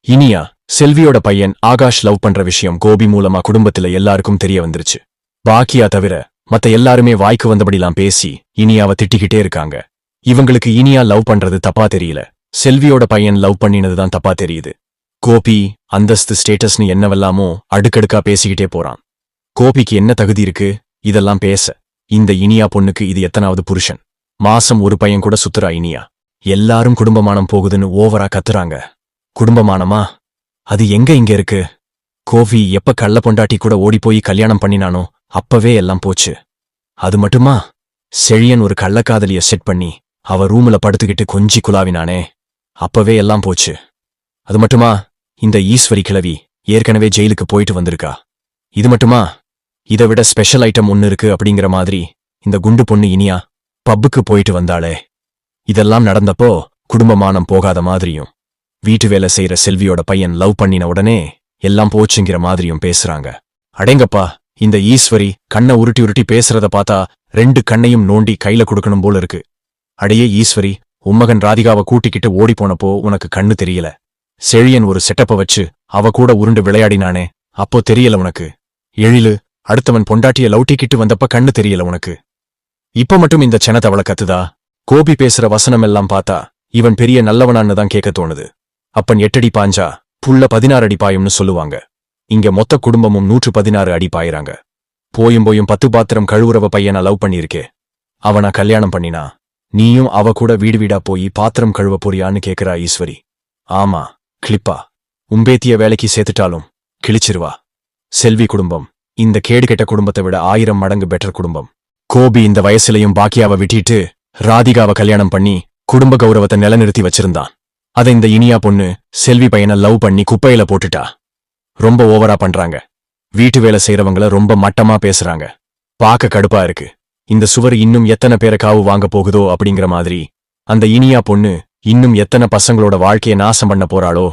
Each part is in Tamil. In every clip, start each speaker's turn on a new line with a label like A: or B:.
A: இனியா, செல்வியோட பையன் ஆகாஷ் லவ் பண்ற விஷயம் கோபி மூலமா குடும்பத்துல எல்லாருக்கும் தெரிய வந்துருச்சு. பாக்கியா தவிர மத்த எல்லாருமே வாய்க்கு வந்தபடிலாம் பேசி இனியாவை திட்டிக்கிட்டே இருக்காங்க. இவங்களுக்கு இனியா லவ் பண்றது தப்பா தெரியல, செல்வியோட பையன் லவ் பண்ணினதுதான் தப்பா தெரியுது. கோபி அந்தஸ்து ஸ்டேட்டஸ்னு என்னவெல்லாமோ அடுக்கடுக்கா பேசிக்கிட்டே போறான். கோபிக்கு என்ன தகுதி இருக்கு இதெல்லாம் பேச? இந்த இனியா பொண்ணுக்கு இது எத்தனாவது புருஷன்? மாசம் ஒரு பையன் கூட சுத்துறா இனியா. எல்லாரும் குடும்பமானம் போகுதுன்னு ஓவரா கத்துறாங்க. குடும்பமானமா? அது எங்க இங்க இருக்கு? கோபி எப்ப கள்ள பொண்டாட்டி கூட ஓடிப்போய் கல்யாணம் பண்ணினானோ அப்பவே எல்லாம் போச்சு. அது மட்டுமா, செழியன் ஒரு கள்ளக்காதலிய செட் பண்ணி அவ ரூம்ல படுத்துக்கிட்டு கொஞ்சி குலாவினானே, அப்பவே எல்லாம் போச்சு. அது மட்டுமா, இந்த ஈஸ்வரி கிழவி ஏற்கனவே ஜெயிலுக்கு போயிட்டு வந்திருக்கா. இது மட்டுமா, இதை விட ஸ்பெஷல் ஐட்டம் ஒன்னு இருக்கு அப்படிங்கிற மாதிரி இந்த குண்டு பொண்ணு இனியா பப்புக்கு போயிட்டு வந்தாளே. இதெல்லாம் நடந்தப்போ குடும்பமானம் போகாத மாதிரியும், வீட்டு வேலை செய்யற செல்வியோட பையன் லவ் பண்ணின உடனே எல்லாம் போச்சுங்கிற மாதிரியும் பேசுறாங்க. அடேங்கப்பா, இந்த ஈஸ்வரி கண்ணை உருட்டி உருட்டி பேசுறத பார்த்தா 2 கண்ணையும் நோண்டி கையில கொடுக்கணும் போல இருக்கு. அடையே ஈஸ்வரி, உம்மகன் ராதிகாவை கூட்டிக்கிட்டு ஓடி போனப்போ உனக்கு கண்ணு தெரியல? செழியன் ஒரு செட்டப்ப வச்சு அவ கூட உருண்டு விளையாடினானே, அப்போ தெரியல உனக்கு? எழிலு அடுத்தவன் பொண்டாட்டிய லவுட்டிக்கிட்டு வந்தப்ப கண்ணு தெரியல உனக்கு? இப்ப மட்டும் இந்த செனத்தவள கத்துதா? கோபி பேசுற வசனம் எல்லாம் பார்த்தா இவன் பெரிய நல்லவனான்னு தான் கேட்க தோணுது. அப்பன் 8 அடி பாஞ்சா புள்ள 16 அடி பாயும்னு சொல்லுவாங்க. இங்க மொத்த குடும்பமும் 116 அடி பாயிறாங்க. போயும் 10 பாத்திரம் கழுவுறவ பையனா லவ் பண்ணியிருக்கே, அவனா கல்யாணம் பண்ணினா நீயும் அவ கூட வீடு வீடா போய் பாத்திரம் கழுவ போறியான்னு கேக்குறா ஈஸ்வரி. ஆமா, கிளிப்பா. உம்பேத்திய வேலைக்கு சேர்த்துட்டாலும் கிழிச்சிருவா. செல்வி குடும்பம் இந்த கேடுகெட்ட குடும்பத்தை விட 1000 மடங்கு பெட்டர் குடும்பம். கோபி இந்த வயசுலயும் பாக்கியாவை விட்டிட்டு ராதிகாவை கல்யாணம் பண்ணி குடும்ப கௌரவத்தை நிலநிறுத்தி வச்சிருந்தான். அதை இந்த இனியா பொண்ணு செல்வி பையனை லவ் பண்ணி குப்பையில போட்டுட்டா. ரொம்ப ஓவரா பண்றாங்க. வீட்டு வேலை செய்யறவங்கள ரொம்ப மட்டமா பேசுறாங்க. பார்க்க கடுப்பா இருக்கு. இந்த சுவர் இன்னும் எத்தனை பேரை காவு வாங்க போகுதோ அப்படிங்கிற மாதிரி அந்த இனியா பொண்ணு இன்னும் எத்தனை பசங்களோட வாழ்க்கையை நாசம் பண்ண போறாளோ.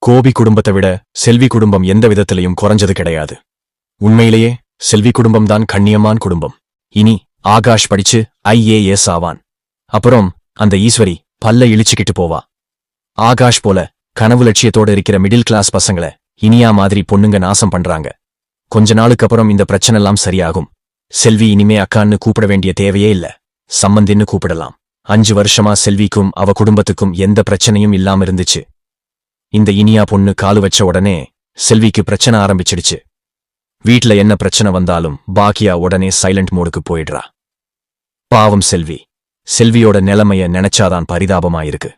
A: கோபி குடும்பத்தை விட செல்வி குடும்பம் எந்த விதத்திலையும் குறைஞ்சது கிடையாது. உண்மையிலேயே செல்வி குடும்பம் தான் கண்ணியமான குடும்பம். இனி ஆகாஷ் படிச்சு IAS ஆவான். அப்புறம் அந்த ஈஸ்வரி பல்ல இழிச்சுக்கிட்டு போவா. ஆகாஷ் போல கனவு லட்சியத்தோட இருக்கிற மிடில் கிளாஸ் பசங்களை இனியா மாதிரி பொண்ணுங்க நாசம் பண்றாங்க. கொஞ்ச நாளுக்கு அப்புறம் இந்த பிரச்சனைலாம் சரியாகும். செல்வி இனிமே அக்கான்னு கூப்பிட வேண்டிய தேவையே இல்ல, சம்மந்தின்னு கூப்பிடலாம். 5 வருஷமா செல்விக்கும் அவ குடும்பத்துக்கும் எந்த பிரச்சனையும் இல்லாம இருந்துச்சு. இந்த இனியா பொண்ணு காலு வச்ச உடனே செல்விக்கு பிரச்சனை ஆரம்பிச்சிடுச்சு. வீட்ல என்ன பிரச்சனை வந்தாலும் பாக்கியா உடனே சைலண்ட் மோடுக்கு போயிடுறா. பாவம் செல்வி. செல்வியோட நிலைமைய நினைச்சாதான் பரிதாபமாயிருக்கு.